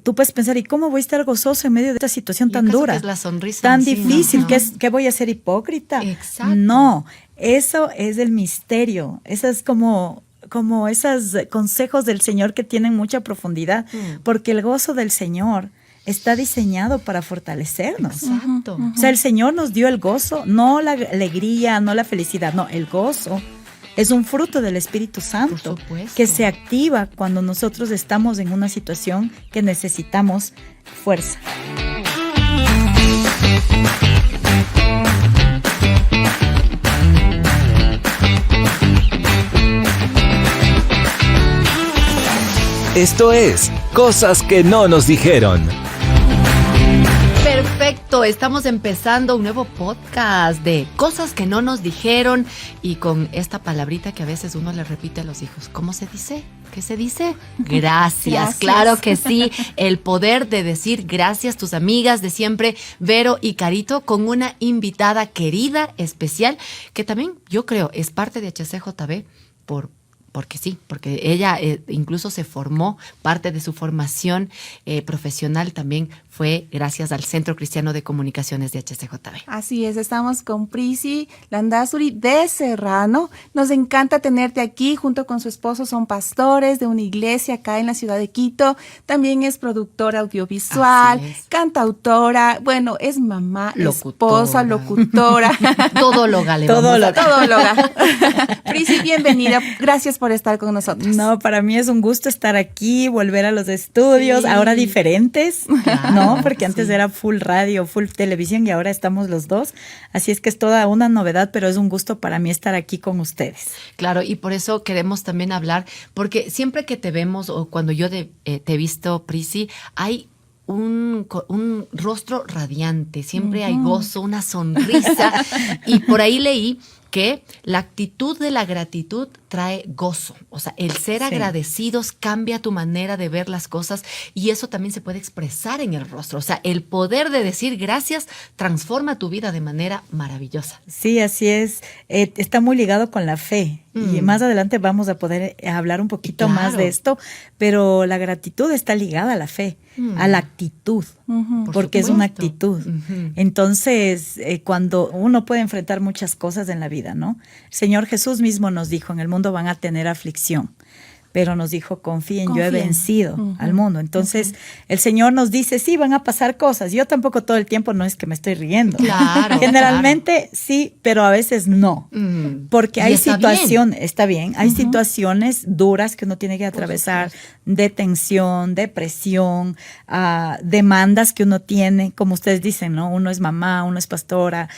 tú puedes pensar, ¿y cómo voy a estar gozoso en medio de esta situación tan dura? Que es la sonrisa tan encima, difícil, ¿no? ¿qué voy a ser hipócrita? Exacto. No, eso es el misterio. Eso es como esos consejos del Señor que tienen mucha profundidad, porque el gozo del Señor está diseñado para fortalecernos. Exacto. O sea, el Señor nos dio el gozo, no la alegría, no la felicidad, no, el gozo es un fruto del Espíritu Santo que se activa cuando nosotros estamos en una situación que necesitamos fuerza. Esto es Cosas que no nos dijeron. Perfecto, estamos empezando un nuevo podcast de cosas que no nos dijeron y con esta palabrita que a veces uno le repite a los hijos. ¿Cómo se dice? ¿Qué se dice? Gracias. Claro que sí, el poder de decir gracias, tus amigas de siempre, Vero y Carito, con una invitada querida, especial, que también yo creo es parte de HCJB porque ella incluso se formó, parte de su formación profesional también fue gracias al Centro Cristiano de Comunicaciones de HCJB. Así es, estamos con Prisi Landazuri de Serrano. Nos encanta tenerte aquí, junto con su esposo son pastores de una iglesia acá en la ciudad de Quito. También es productora audiovisual, cantautora, bueno, es mamá, esposa, locutora. Todóloga. Todóloga. Prisi, bienvenida, gracias por estar con nosotros. No, para mí es un gusto estar aquí, volver a los estudios, ahora diferentes, ¿no? Porque antes era full radio, full televisión y ahora estamos los dos. Así es que es toda una novedad, pero es un gusto para mí estar aquí con ustedes. Claro, y por eso queremos también hablar, porque siempre que te vemos o cuando yo te he visto, Prisi, hay un rostro radiante, siempre hay gozo, una sonrisa. Y por ahí leí que la actitud de la gratitud trae gozo. O sea, el ser agradecidos cambia tu manera de ver las cosas y eso también se puede expresar en el rostro. O sea, el poder de decir gracias transforma tu vida de manera maravillosa. Sí, así es. Está muy ligado con la fe. Y más adelante vamos a poder hablar un poquito más de esto, pero la gratitud está ligada a la fe, a la actitud, porque es una actitud. Entonces, cuando uno puede enfrentar muchas cosas en la vida, ¿no? El Señor Jesús mismo nos dijo, en el mundo van a tener aflicción, pero nos dijo, confíen, yo he vencido al mundo. Entonces, el Señor nos dice, sí, van a pasar cosas. Yo tampoco todo el tiempo no es que me estoy riendo. Claro. Generalmente sí, pero a veces no. Porque hay situaciones, está bien, hay situaciones duras que uno tiene que atravesar, de tensión, de presión, demandas que uno tiene, como ustedes dicen, ¿no? Uno es mamá, uno es pastora,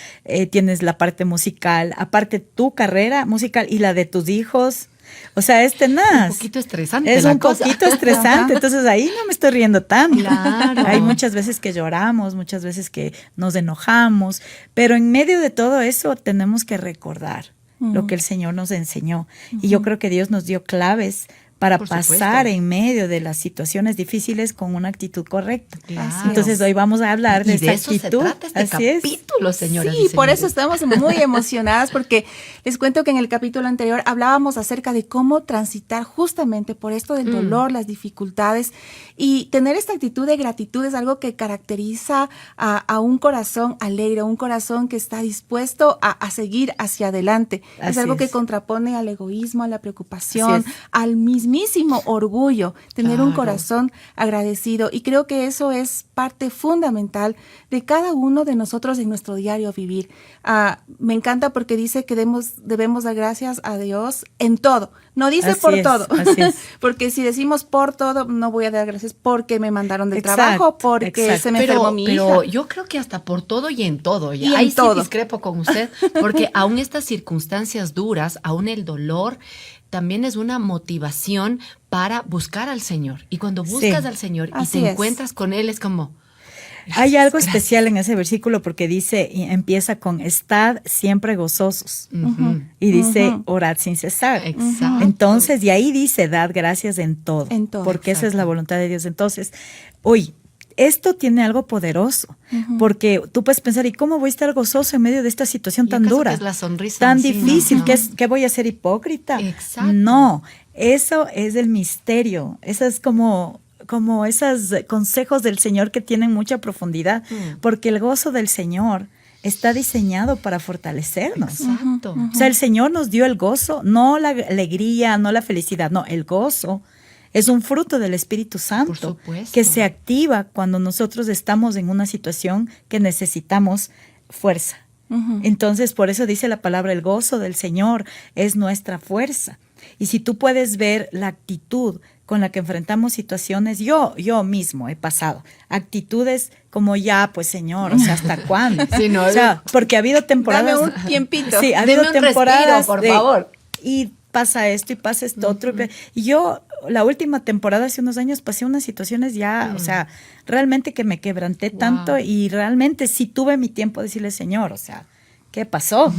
tienes la parte musical, aparte tu carrera musical y la de tus hijos. O sea, es tenaz. Un poquito estresante. Es un poquito estresante. Entonces ahí no me estoy riendo tanto. Claro. Hay muchas veces que lloramos, muchas veces que nos enojamos, pero en medio de todo eso tenemos que recordar lo que el Señor nos enseñó. Y yo creo que Dios nos dio claves para pasar en medio de las situaciones difíciles con una actitud correcta. Claro. Entonces hoy vamos a hablar de esa actitud. Se trata este capítulo, señoras y señores. Por eso estamos muy emocionadas, porque les cuento que en el capítulo anterior hablábamos acerca de cómo transitar justamente por esto del dolor, las dificultades, y tener esta actitud de gratitud es algo que caracteriza a un corazón alegre, un corazón que está dispuesto a seguir hacia adelante. Es algo que contrapone al egoísmo, a la preocupación, al mismísimo orgullo, tener un corazón agradecido. Y creo que eso es parte fundamental de cada uno de nosotros en nuestro diario vivir. Me encanta porque dice que debemos dar gracias a Dios en todo. No dice así por es, todo. Así es. Porque si decimos por todo, no voy a dar gracias porque me mandaron del trabajo, porque se me enfermó mi hija. Pero yo creo que hasta por todo y en todo. Y ahí en todo. sí discrepo con usted, porque aún estas circunstancias duras, aún el dolor, también es una motivación para buscar al Señor. Y cuando buscas al Señor y te encuentras con Él, es como... Hay algo especial en ese versículo porque dice, empieza con estad siempre gozosos y dice orad sin cesar. Exacto. Entonces, y ahí dice dad gracias en todo, porque esa es la voluntad de Dios. Entonces, hoy esto tiene algo poderoso, porque tú puedes pensar, ¿y cómo voy a estar gozoso en medio de esta situación tan dura? Que es la sonrisa tan encima, difícil, ¿no? ¿que voy a ser hipócrita? Exacto. No, eso es el misterio, eso es como como esos consejos del Señor que tienen mucha profundidad, porque el gozo del Señor está diseñado para fortalecernos. Exacto. O sea, el Señor nos dio el gozo, no la alegría, no la felicidad, no, el gozo es un fruto del Espíritu Santo Por supuesto. que se activa cuando nosotros estamos en una situación que necesitamos fuerza. Entonces, por eso dice la palabra, el gozo del Señor es nuestra fuerza. Y si tú puedes ver la actitud con la que enfrentamos situaciones, yo mismo he pasado actitudes como ya, pues Señor, o sea, ¿hasta cuándo? Sí, no, o sea, porque ha habido temporadas. Dame un tiempito. Sí, ha Deme habido un temporadas respiro, por favor. Y pasa esto y pasa esto otro. Y yo, la última temporada, hace unos años, pasé unas situaciones ya, o sea, realmente que me quebranté tanto y realmente sí tuve mi tiempo de decirle, Señor, o sea, ¿qué pasó?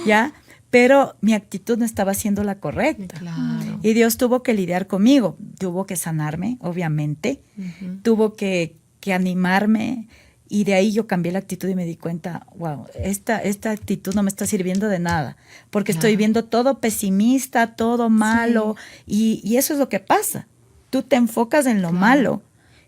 ¿Ya? Pero mi actitud no estaba siendo la correcta. Claro. Y Dios tuvo que lidiar conmigo, tuvo que sanarme, obviamente, tuvo que animarme, y de ahí yo cambié la actitud y me di cuenta, wow, esta actitud no me está sirviendo de nada, porque estoy viendo todo pesimista, todo malo, y eso es lo que pasa. Tú te enfocas en lo malo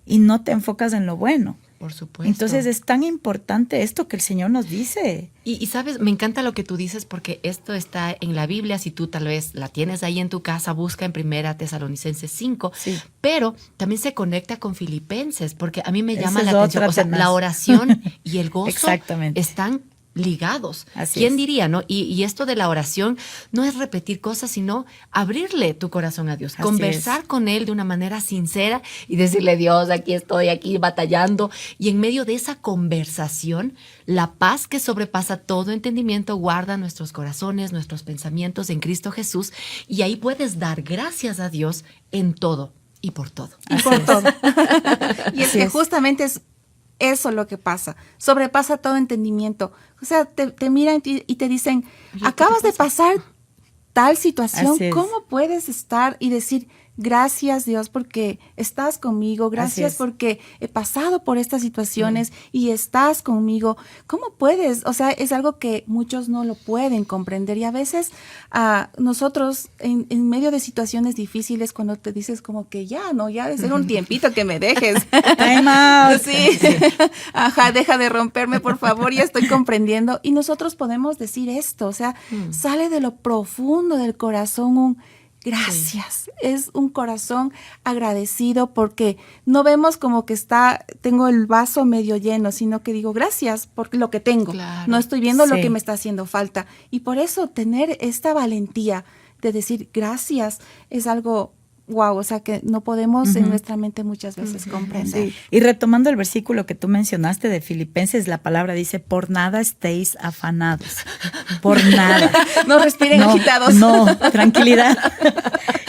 y no te enfocas en lo bueno. Por supuesto. Entonces es tan importante esto que el Señor nos dice. Y sabes, me encanta lo que tú dices porque esto está en la Biblia. Si tú tal vez la tienes ahí en tu casa, busca en 1 Tesalonicenses 5. Sí. Pero también se conecta con Filipenses porque a mí me llama Esa la es atención. otra O sea, tenaz. la oración y el gozo Exactamente. están ligados. Así ¿Quién es. diría, no? Y esto de la oración no es repetir cosas, sino abrirle tu corazón a Dios, Así conversar con Él de una manera sincera y decirle, Dios, aquí estoy, aquí batallando. Y en medio de esa conversación, la paz que sobrepasa todo entendimiento guarda nuestros corazones, nuestros pensamientos en Cristo Jesús. Y ahí puedes dar gracias a Dios en todo y por todo. Y por todo. Y es que justamente es eso lo que pasa, sobrepasa todo entendimiento. O sea, te miran y te dicen, acabas de pasar tal situación, Así es. ¿cómo puedes estar y decir, gracias Dios porque estás conmigo, gracias porque he pasado por estas situaciones y estás conmigo? ¿Cómo puedes? O sea, es algo que muchos no lo pueden comprender y a veces nosotros en medio de situaciones difíciles cuando te dices como que ya debe ser un tiempito que me dejes. Time out. Sí. Ajá, deja de romperme, por favor, ya estoy comprendiendo. Y nosotros podemos decir esto, o sea, sale de lo profundo del corazón un gracias. Es un corazón agradecido porque no vemos como que tengo el vaso medio lleno, sino que digo gracias por lo que tengo. Claro. No estoy viendo lo Sí. que me está haciendo falta. Y por eso tener esta valentía de decir gracias es algo wow, o sea que no podemos en nuestra mente muchas veces comprender. Sí. Y retomando el versículo que tú mencionaste de Filipenses, la palabra dice, por nada estéis afanados, por nada. No respiren agitados. No, tranquilidad.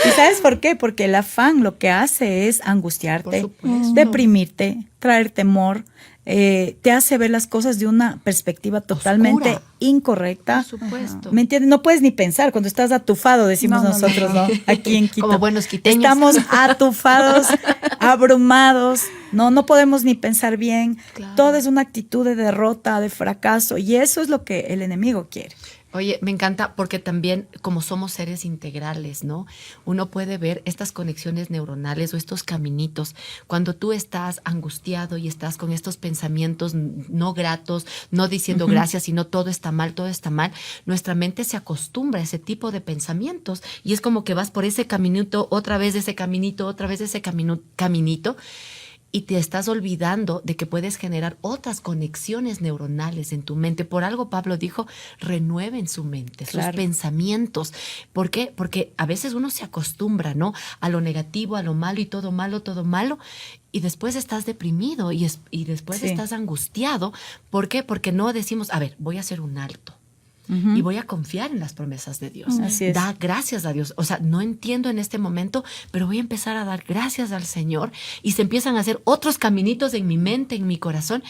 ¿Y sabes por qué? Porque el afán lo que hace es angustiarte, Por supuesto. deprimirte, traer temor, te hace ver las cosas de una perspectiva totalmente Oscura. incorrecta. Por supuesto. ¿Me entiendes? No puedes ni pensar cuando estás atufado, decimos No, nosotros, ¿no? Aquí en Quito. Como buenos quiteños. Estamos atufados, abrumados, no podemos ni pensar bien. Claro. Todo es una actitud de derrota, de fracaso, y eso es lo que el enemigo quiere. Oye, me encanta porque también como somos seres integrales, ¿no? Uno puede ver estas conexiones neuronales o estos caminitos. Cuando tú estás angustiado y estás con estos pensamientos no gratos, no diciendo gracias, sino todo está mal, nuestra mente se acostumbra a ese tipo de pensamientos y es como que vas por ese caminito, otra vez ese caminito, otra vez ese caminito. Y te estás olvidando de que puedes generar otras conexiones neuronales en tu mente. Por algo Pablo dijo, renueven su mente, sus Claro. pensamientos. ¿Por qué? Porque a veces uno se acostumbra, ¿no? A lo negativo, a lo malo y todo malo. Y después estás deprimido y después Sí. estás angustiado. ¿Por qué? Porque no decimos, a ver, voy a hacer un alto. Y voy a confiar en las promesas de Dios. Así es. Da gracias a Dios. O sea, no entiendo en este momento, pero voy a empezar a dar gracias al Señor y se empiezan a hacer otros caminitos en mi mente, en mi corazón.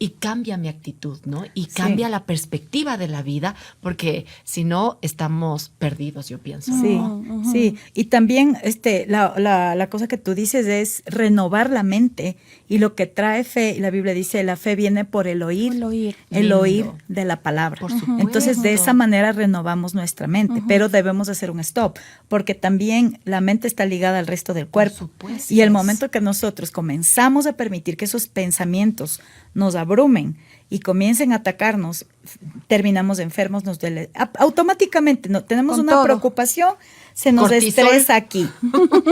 y cambia mi actitud, ¿no? Y cambia la perspectiva de la vida, porque si no, estamos perdidos, yo pienso. Sí, ¿no? sí. Y también la cosa que tú dices es renovar la mente. Y lo que trae fe, y la Biblia dice, la fe viene por el oír, el oír de la palabra. Por supuesto. Entonces, de esa manera renovamos nuestra mente, pero debemos hacer un stop, porque también la mente está ligada al resto del cuerpo. supuesto. Y el momento que nosotros comenzamos a permitir que esos pensamientos nos abrumen y comiencen a atacarnos, terminamos enfermos, nos duele. Automáticamente tenemos Con una todo. preocupación, se nos Cortisol. estresa aquí,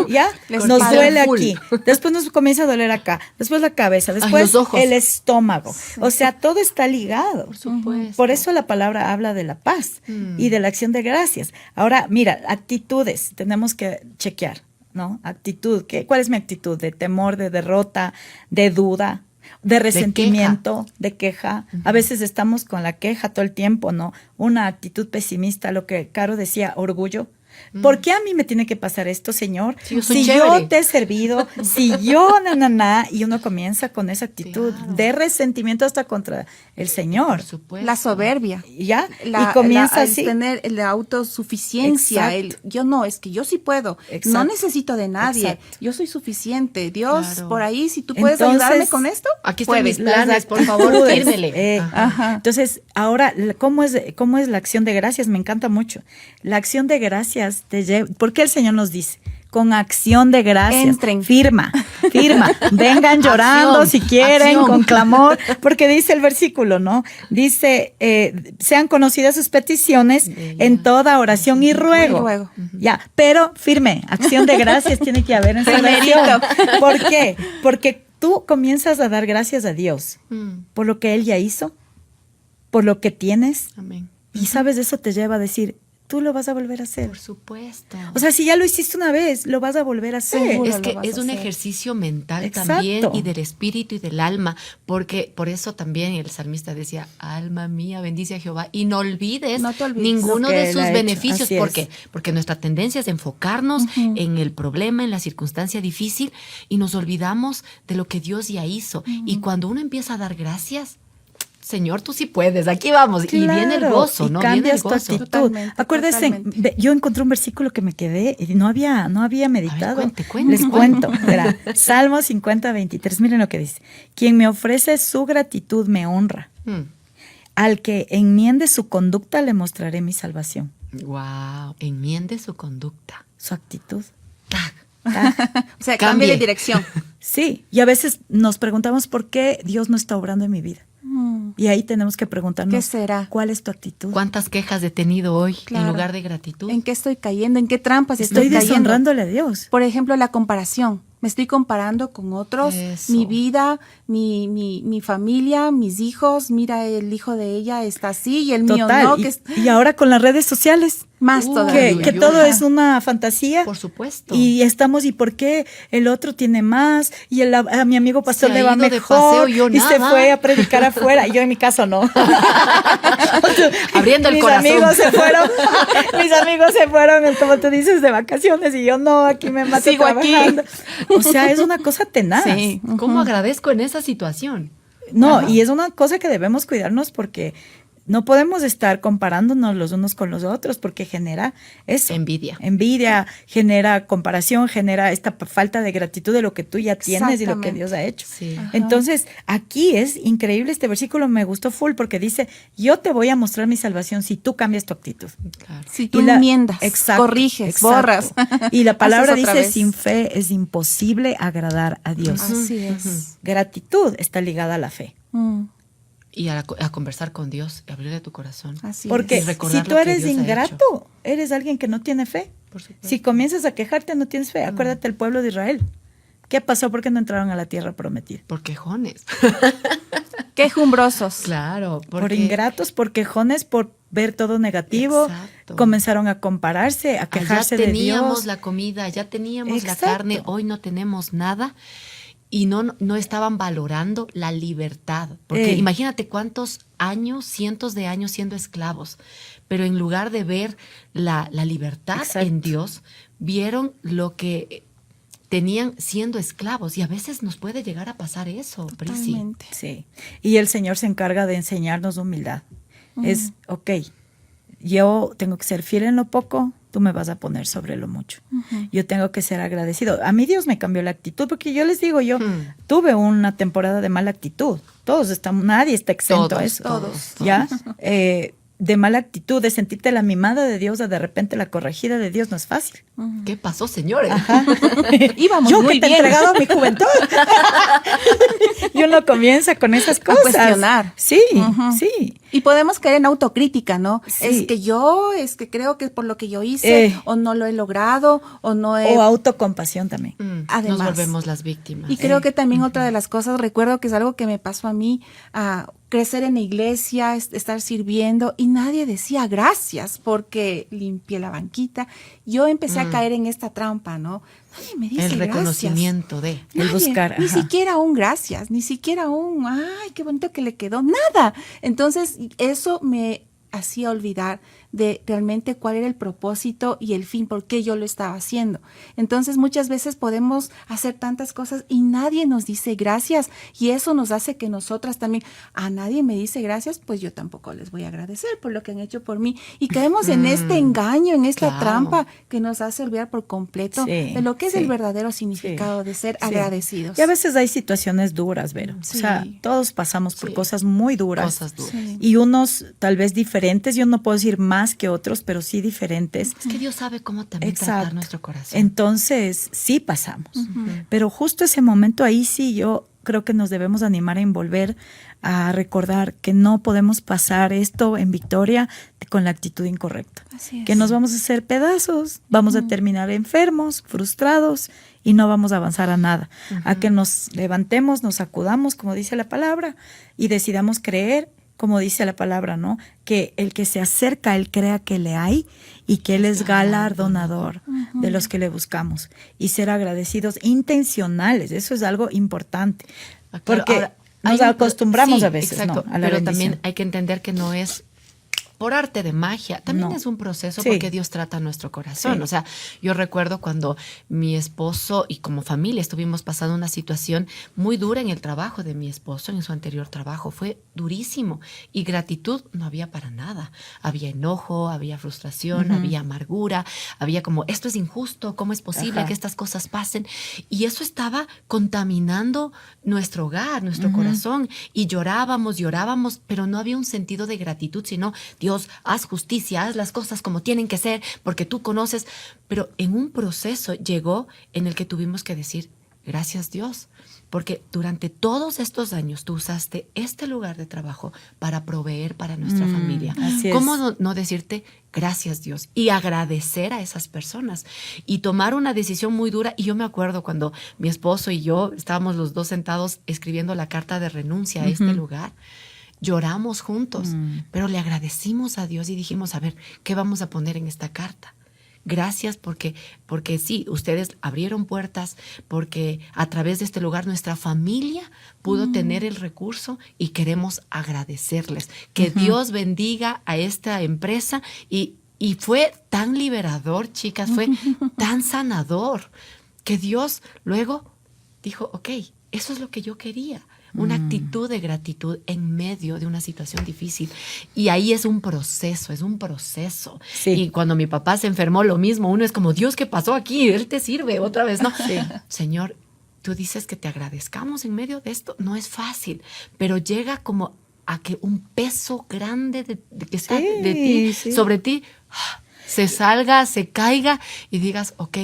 ¿ya? La Nos espalda duele full. aquí, después nos comienza a doler acá, después la cabeza, después los ojos. el estómago. O sea, todo está ligado. Por supuesto. Por eso la palabra habla de la paz y de la acción de gracias. Ahora, mira, actitudes, tenemos que chequear, ¿no? Actitud, ¿cuál es mi actitud? De temor, de derrota, de duda, de resentimiento, de queja. A veces estamos con la queja todo el tiempo, ¿no? Una actitud pesimista, lo que Caro decía, orgullo. ¿Por qué a mí me tiene que pasar esto, Señor? Sí, yo soy si chévere. yo te he servido, si yo, y uno comienza con esa actitud Claro. de resentimiento hasta contra el Señor. Por supuesto. La soberbia. ¿Ya? Y comienza el así. tener la autosuficiencia, Exacto. es que yo sí puedo, Exacto. no necesito de nadie, Exacto. yo soy suficiente, Dios, Claro. por ahí, si tú puedes Entonces, ayudarme con esto, Aquí están puedes. mis planes, por favor, actitudes. fírmele. Ajá. Entonces, ahora, ¿cómo es la acción de gracias? Me encanta mucho. La acción de gracias te lleva. ¿Por qué el Señor nos dice? Con acción de gracias. Entren. Firma. Vengan llorando Acción, si quieren, acción. con clamor, porque dice el versículo, ¿no? Dice, sean conocidas sus peticiones en toda oración y ruego. Y ruego. Ya, pero firme, acción de gracias tiene que haber en esa oración. ¿Por qué? Porque tú comienzas a dar gracias a Dios por lo que Él ya hizo, por lo que tienes, Amén. y sabes, eso te lleva a decir, tú lo vas a volver a hacer. Por supuesto. O sea, si ya lo hiciste una vez, lo vas a volver a hacer. Seguro. Es lo que vas es a un hacer. ejercicio mental Exacto. también y del espíritu y del alma, porque por eso también el salmista decía, alma mía, bendice a Jehová y no olvides, No te olvides ninguno lo que de él sus ha hecho. beneficios. Así ¿Por es. qué? Porque nuestra tendencia es enfocarnos en el problema, en la circunstancia difícil y nos olvidamos de lo que Dios ya hizo. Y cuando uno empieza a dar gracias, Señor, tú sí puedes, aquí vamos. Y viene el gozo, y ¿no? Viene el cambias tu gozo. actitud. Totalmente, Acuérdense, totalmente. yo encontré un versículo que me quedé y no había meditado. cuente. Les cuento. Verá, Salmo 50:23, miren lo que dice. Quien me ofrece su gratitud me honra. Al que enmiende su conducta le mostraré mi salvación. Wow, enmiende su conducta. Su actitud. Tac. O sea, Cambie. cambie de dirección. Sí, y a veces nos preguntamos por qué Dios no está obrando en mi vida. Y ahí tenemos que preguntarnos, ¿Qué será? ¿cuál es tu actitud? ¿Cuántas quejas he tenido hoy en Claro. lugar de gratitud? ¿En qué estoy cayendo? ¿En qué trampas Estoy estoy cayendo? deshonrándole a Dios. Por ejemplo, la comparación. Me estoy comparando con otros, Eso. mi vida, mi familia, mis hijos. Mira, el hijo de ella está así y el mío Total. no, y, que es y ahora con las redes sociales, más Uy, todavía. que uy, todo uy. es una fantasía. Por supuesto. Y estamos, ¿y por qué el otro tiene más? Y a mi amigo pastor Se le ha va ido de mejor. paseo, yo y se nada. fue a predicar afuera. Y yo en mi caso no. Abriendo el mis corazón. Mis amigos se fueron, como tú dices, de vacaciones. Y yo no, aquí me mato Sigo aquí. trabajando. O sea, es una cosa tenaz. Sí. ¿Cómo agradezco en esa situación? No, y es una cosa que debemos cuidarnos porque no podemos estar comparándonos los unos con los otros porque genera eso. Envidia, genera comparación, genera esta falta de gratitud de lo que tú ya tienes y lo que Dios ha hecho. Sí. Entonces, aquí es increíble este versículo, me gustó full porque dice, yo te voy a mostrar mi salvación si tú cambias tu actitud. Claro. Si tú enmiendas, corriges, borras. Y la palabra Haces otra dice, vez. sin fe es imposible agradar a Dios. Así es. Gratitud está ligada a la fe. Y a conversar con Dios, y abrirle tu corazón. Así Porque es. Y recordar si tú lo que eres Dios ha ingrato, eres alguien que no tiene fe. Por supuesto. Si comienzas a quejarte, no tienes fe. Acuérdate el pueblo de Israel. ¿Qué pasó? ¿Por qué no entraron a la tierra prometida? Por quejones. Quejumbrosos. Claro. Por ingratos, por quejones, por ver todo negativo. Exacto. Comenzaron a compararse, a quejarse Allá de teníamos Dios. la comida, ya teníamos Exacto. la carne, hoy no tenemos nada. Y no estaban valorando la libertad. Porque imagínate cuántos años, cientos de años siendo esclavos. Pero en lugar de ver la libertad Exacto. en Dios, vieron lo que tenían siendo esclavos, y a veces nos puede llegar a pasar eso, Prisi. Totalmente. Sí, y el Señor se encarga de enseñarnos humildad. Es, ok, yo tengo que ser fiel en lo poco, tú me vas a poner sobre lo mucho. Yo tengo que ser agradecido. A mí Dios me cambió la actitud, porque yo les digo, yo tuve una temporada de mala actitud. Nadie está exento a eso. Todos. ¿Ya? De mala actitud, de sentirte la mimada de Dios, de repente la corregida de Dios, no es fácil. ¿Qué pasó, señores? Íbamos Yo muy que te he bien. entregado mi juventud. Y uno comienza con esas cosas. cuestionar. Sí, sí. Y podemos caer en autocrítica, ¿no? Sí. Es que creo que por lo que yo hice, o no lo he logrado, o no he... O autocompasión también. Además. Nos volvemos las víctimas. Y creo que también otra de las cosas, recuerdo que es algo que me pasó a mí, crecer en la iglesia, estar sirviendo, y nadie decía gracias porque limpié la banquita. Yo empecé a caer en esta trampa, ¿no? Nadie me dice el gracias. reconocimiento de... El Nadie, buscar, ni ajá. siquiera un gracias, ni siquiera un, ay, qué bonito que le quedó, nada. Entonces, eso me hacía olvidar de realmente cuál era el propósito y el fin, por qué yo lo estaba haciendo. Entonces, muchas veces podemos hacer tantas cosas y nadie nos dice gracias, y eso nos hace que nosotras también, a nadie me dice gracias, pues yo tampoco les voy a agradecer por lo que han hecho por mí, y caemos en este engaño, en esta Claro. trampa que nos hace olvidar por completo Sí, de lo que es sí. el verdadero significado de ser agradecidos. Y a veces hay situaciones duras, Vero. Sí. O sea, todos pasamos por Sí. cosas muy duras. Cosas duras. Sí. Y unos tal vez diferentes. Yo no puedo decir más que otros, pero sí diferentes. Es que Dios sabe cómo también tratar nuestro corazón. Entonces, sí pasamos. Pero justo ese momento ahí sí yo creo que nos debemos animar a envolver, a recordar que no podemos pasar esto en victoria con la actitud incorrecta. Así es. Que nos vamos a hacer pedazos, vamos a terminar enfermos, frustrados y no vamos a avanzar a nada. A que nos levantemos, nos sacudamos, como dice la palabra, y decidamos creer, como dice la palabra, ¿no? Que el que se acerca a Él crea que le hay y que Él es galardonador de los que le buscamos. Y ser agradecidos intencionales, eso es algo importante. Claro, Porque ahora, nos hay un- acostumbramos sí, a veces, exacto, ¿no? A la pero bendición. también hay que entender que no es por arte de magia, también No. es un proceso Sí. porque Dios trata nuestro corazón. Sí. O sea, yo recuerdo cuando mi esposo y como familia estuvimos pasando una situación muy dura en el trabajo de mi esposo, en su anterior trabajo. Fue durísimo y gratitud no había para nada. Había enojo, había frustración, había amargura, había como, esto es injusto, ¿cómo es posible Ajá. que estas cosas pasen? Y eso estaba contaminando nuestro hogar, nuestro corazón, y llorábamos, pero no había un sentido de gratitud, sino, Dios, haz justicia, haz las cosas como tienen que ser, porque tú conoces. Pero en un proceso llegó en el que tuvimos que decir, gracias Dios, porque durante todos estos años tú usaste este lugar de trabajo para proveer para nuestra familia. así es. ¿Cómo no decirte gracias Dios y agradecer a esas personas y tomar una decisión muy dura? Y yo me acuerdo cuando mi esposo y yo estábamos los dos sentados escribiendo la carta de renuncia a este lugar. Lloramos juntos, pero le agradecimos a Dios y dijimos, a ver, ¿qué vamos a poner en esta carta? Gracias porque sí, ustedes abrieron puertas, porque a través de este lugar nuestra familia pudo tener el recurso y queremos agradecerles. Que Dios bendiga a esta empresa y fue tan liberador, chicas, fue tan sanador, que Dios luego dijo, ok, eso es lo que yo quería. Una actitud de gratitud en medio de una situación difícil. Y ahí es un proceso, Sí. Y cuando mi papá se enfermó, lo mismo. Uno es como, Dios, ¿qué pasó aquí? Él te sirve otra vez, ¿no? Sí. Señor, tú dices que te agradezcamos en medio de esto. No es fácil, pero llega como a que un peso grande que está de ti, Sí. sobre ti, se salga, se caiga y digas, ok,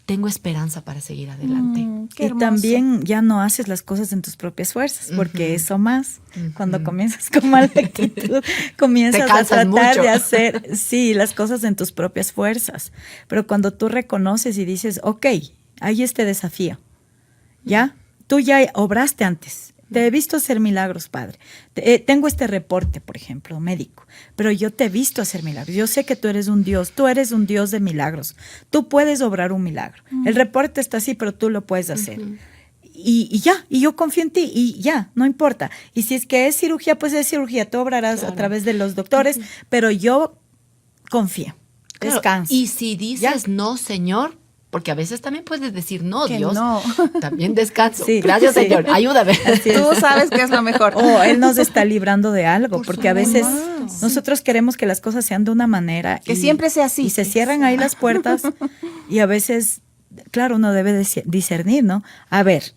tengo esperanza para seguir adelante. Qué Y hermoso. también ya no haces las cosas en tus propias fuerzas, porque eso más, cuando comienzas con mala actitud, comienzas a cansas tratar mucho. de hacer, sí, las cosas en tus propias fuerzas. Pero cuando tú reconoces y dices, ok, hay este desafío, ¿ya? Tú ya obraste antes. Te he visto hacer milagros, Padre. Tengo este reporte, por ejemplo, médico, pero yo te he visto hacer milagros. Yo sé que tú eres un Dios de milagros. Tú puedes obrar un milagro. El reporte está así, pero tú lo puedes hacer. Y ya, y yo confío en ti, y ya, no importa. Y si es que es cirugía, pues es cirugía. Tú obrarás a través de los doctores, pero yo confío. Claro, Descanso. y si dices no, Señor, Porque a veces también puedes decir, no, Que Dios, no. también descanso. Sí, Gracias, sí. Señor, ayúdame. Tú sabes que es lo mejor. O Él nos está librando de algo, Por porque a veces supuesto. nosotros queremos que las cosas sean de una manera. Que siempre sea así. Y se cierran ahí las puertas y a veces, claro, uno debe discernir, ¿no? A ver,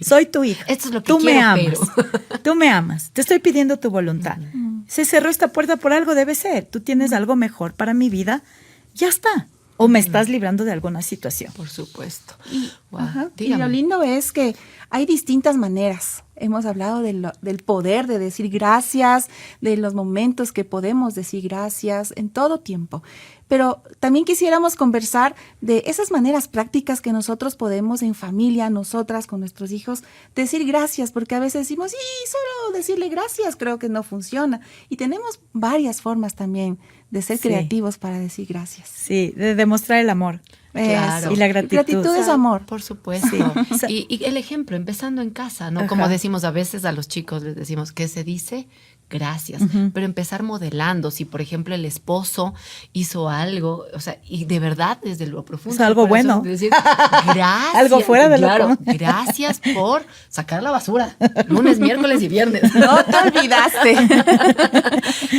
soy tu hija. Esto es lo que tú me quiero, amas. Tú me amas. Te estoy pidiendo tu voluntad. Se cerró esta puerta por algo, debe ser. Tú tienes algo mejor para mi vida. Ya está. O me estás librando de alguna situación. Por supuesto. Wow. Ajá. Y Dígame. lo lindo es que hay distintas maneras. Hemos hablado del poder de decir gracias, de los momentos que podemos decir gracias en todo tiempo. Pero también quisiéramos conversar de esas maneras prácticas que nosotros podemos en familia, nosotras con nuestros hijos, decir gracias, porque a veces decimos, solo decirle gracias creo que no funciona. Y tenemos varias formas también de ser Sí. creativos para decir gracias. Sí, de demostrar el amor. Claro. Y la gratitud. Gratitud es amor. Por supuesto. Sí. Y el ejemplo, empezando en casa, ¿no? Ajá. Como decimos a veces a los chicos, les decimos, ¿qué se dice? Gracias. Pero empezar modelando. Si, por ejemplo, el esposo hizo algo, o sea, y de verdad, desde lo profundo. Es algo del corazón, bueno. Decir, gracias. Algo fuera de lo claro, común. gracias por sacar la basura. Lunes, miércoles y viernes. No te olvidaste.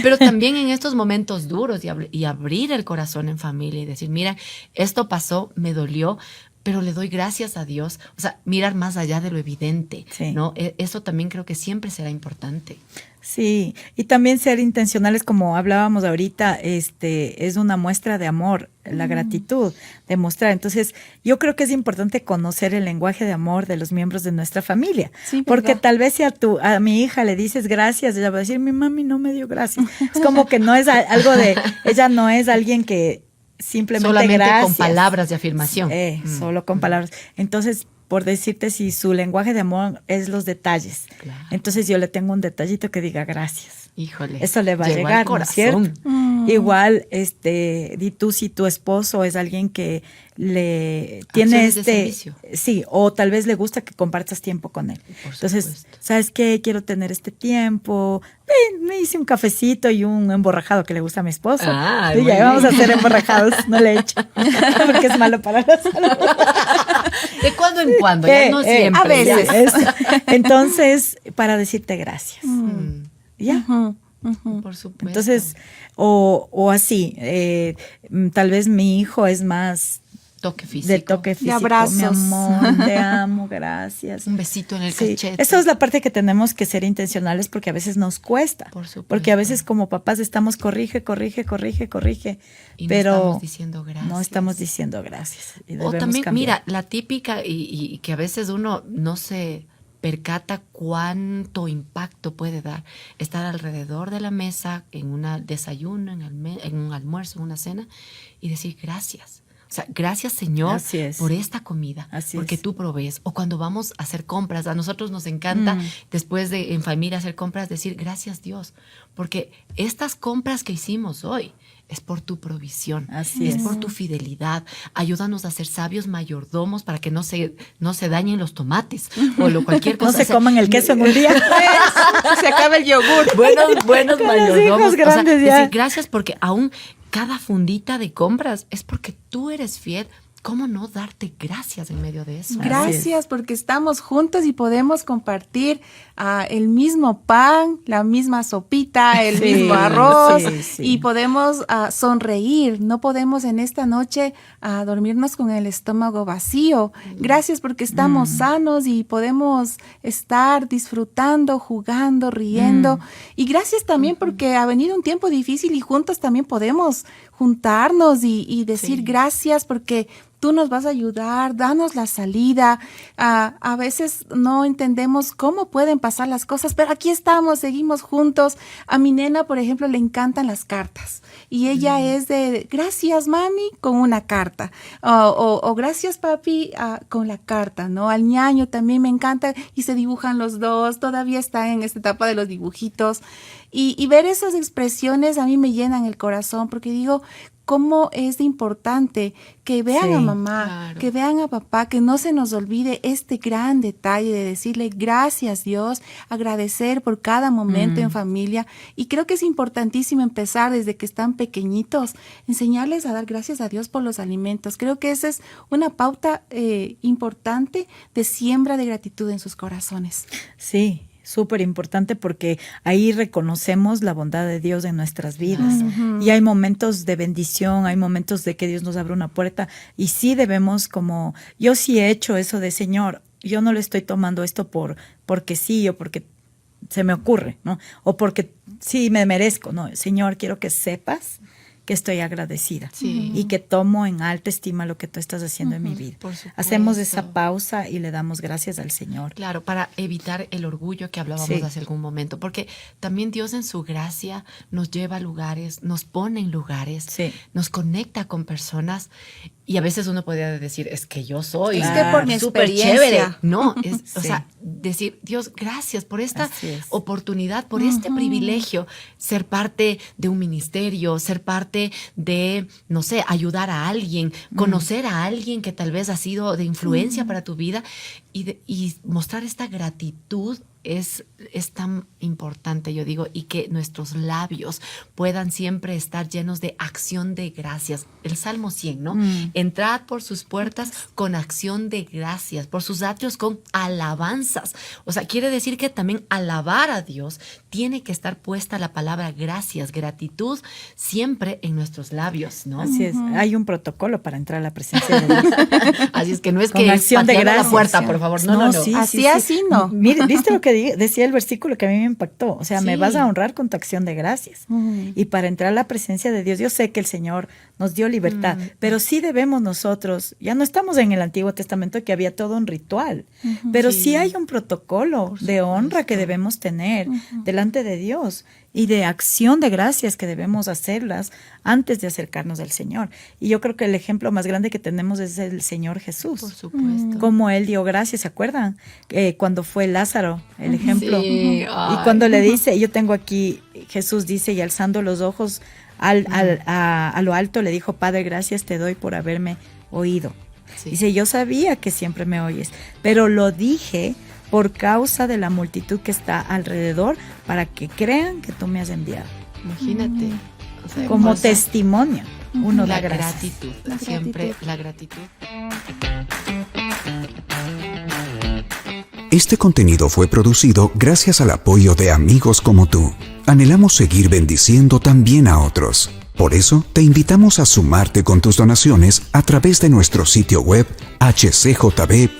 Pero también en estos momentos duros y abrir el corazón en familia y decir, mira, esto pasó, me dolió, pero le doy gracias a Dios. O sea, mirar más allá de lo evidente, Sí. ¿no? Eso también creo que siempre será importante. Sí, y también ser intencionales, como hablábamos ahorita, es una muestra de amor, la gratitud, demostrar. Entonces, yo creo que es importante conocer el lenguaje de amor de los miembros de nuestra familia, Sí, porque ¿verdad? tal vez si a mi hija le dices gracias, ella va a decir, mi mami no me dio gracias. Es como que no es algo de, ella no es alguien que simplemente Solamente gracias. con palabras de afirmación. Solo con palabras. Entonces, por decirte, si su lenguaje de amor es los detalles, Claro. entonces yo le tengo un detallito que diga gracias. Híjole. Eso le va a llegó al llegar, ¿no es corazón. cierto? Igual, di tú, si tu esposo es alguien que le tiene Acciones de servicio. sí, o tal vez le gusta que compartas tiempo con él. Por Entonces, supuesto. ¿sabes qué? Quiero tener este tiempo. Ven, me hice un cafecito y un emborrajado que le gusta a mi esposo. Ah, Y muy ya vamos a bien. hacer emborrajados, no le he hecho, porque es malo para la salud. De cuando en cuando, ya no siempre. a veces. ya. Entonces, para decirte gracias. ¿Ya? Ujú, ujú. Por supuesto. Entonces, o así, tal vez mi hijo es más toque físico. del toque físico. abrazos. Mi amor, te amo, gracias. Un besito en el Sí, cachete. esa es la parte que tenemos que ser intencionales porque a veces nos cuesta. Por supuesto. Porque a veces como papás estamos corrige, Y no pero estamos diciendo gracias. no estamos diciendo gracias. Y O debemos también, cambiar. mira, la típica y que a veces uno no se percata cuánto impacto puede dar estar alrededor de la mesa en un desayuno, en un almuerzo, en una cena y decir gracias. O sea, gracias Señor Así es. por esta comida, Así porque es. tú provees. O cuando vamos a hacer compras, a nosotros nos encanta después de en familia hacer compras decir gracias Dios, porque estas compras que hicimos hoy es por tu provisión, Así es es. por tu fidelidad. Ayúdanos a ser sabios mayordomos para que no se dañen los tomates o cualquier cosa. No se O sea, coman el queso en un día. Se acaba el yogur. buenos Con los mayordomos. hijos grandes ya. Decir gracias porque aún cada fundita de compras es porque tú eres fiel. ¿Cómo no darte gracias en medio de eso? Gracias porque estamos juntos y podemos compartir el mismo pan, la misma sopita, el Sí, mismo arroz sí. y podemos sonreír. No podemos en esta noche dormirnos con el estómago vacío. Gracias porque estamos sanos y podemos estar disfrutando, jugando, riendo. Y gracias también porque ha venido un tiempo difícil y juntos también podemos juntarnos y decir Sí. gracias porque tú nos vas a ayudar, danos la salida. A veces no entendemos cómo pueden pasar las cosas, pero aquí estamos, seguimos juntos. A mi nena, por ejemplo, le encantan las cartas y ella es de gracias mami con una carta o gracias papi con la carta, ¿no? Al ñaño también me encanta y se dibujan los dos, todavía está en esta etapa de los dibujitos y ver esas expresiones a mí me llenan el corazón porque digo, cómo es importante que vean a mamá, claro, que vean a papá, que no se nos olvide este gran detalle de decirle gracias Dios, agradecer por cada momento en familia. Y creo que es importantísimo empezar desde que están pequeñitos, enseñarles a dar gracias a Dios por los alimentos. Creo que esa es una pauta importante de siembra de gratitud en sus corazones. Sí. Súper importante porque ahí reconocemos la bondad de Dios en nuestras vidas. Y hay momentos de bendición, hay momentos de que Dios nos abre una puerta y sí debemos yo sí he hecho eso de Señor, yo no le estoy tomando esto porque sí o porque se me ocurre, ¿no? O porque sí me merezco, no, Señor, quiero que sepas que estoy agradecida y que tomo en alta estima lo que tú estás haciendo en mi vida. Hacemos esa pausa y le damos gracias al Señor. Claro, para evitar el orgullo que hablábamos hace algún momento, porque también Dios en su gracia nos lleva a lugares, nos pone en lugares, nos conecta con personas y a veces uno podría decir, es que yo soy súper chévere. No, o sea, decir, Dios, gracias por esta oportunidad, por este privilegio, ser parte de un ministerio, ser parte de, no sé, ayudar a alguien, conocer a alguien que tal vez ha sido de influencia para tu vida y mostrar esta gratitud es tan importante, yo digo, y que nuestros labios puedan siempre estar llenos de acción de gracias. El Salmo 100, ¿no? Entrad por sus puertas con acción de gracias, por sus atrios con alabanzas. O sea, quiere decir que también alabar a Dios tiene que estar puesta la palabra gracias, gratitud, siempre en nuestros labios, ¿no? Así es. Hay un protocolo para entrar a la presencia de Dios. Así es que no es con que acción de gracias, la puerta, por favor. No. Sí, así no. Mire, ¿viste lo que decía el versículo que a mí me impactó? O sea, me vas a honrar con tu acción de gracias. Y para entrar a la presencia de Dios, yo sé que el Señor nos dio libertad, pero sí debemos nosotros, ya no estamos en el Antiguo Testamento que había todo un ritual, pero sí hay un protocolo de honra que debemos tener delante de Dios y de acción de gracias que debemos hacerlas antes de acercarnos al Señor. Y yo creo que el ejemplo más grande que tenemos es el Señor Jesús. Por supuesto. Como Él dio gracias, ¿se acuerdan? Cuando fue Lázaro, el ejemplo. Sí. Y cuando le dice, yo tengo aquí, Jesús dice, y alzando los ojos a lo alto le dijo, Padre, gracias te doy por haberme oído. Dice, yo sabía que siempre me oyes, pero lo dije por causa de la multitud que está alrededor, para que crean que tú me has enviado. Imagínate. O sea, como testimonio, uno da gracias. Gratitud, siempre la gratitud. Este contenido fue producido gracias al apoyo de amigos como tú. Anhelamos seguir bendiciendo también a otros. Por eso, te invitamos a sumarte con tus donaciones a través de nuestro sitio web hcjb.org.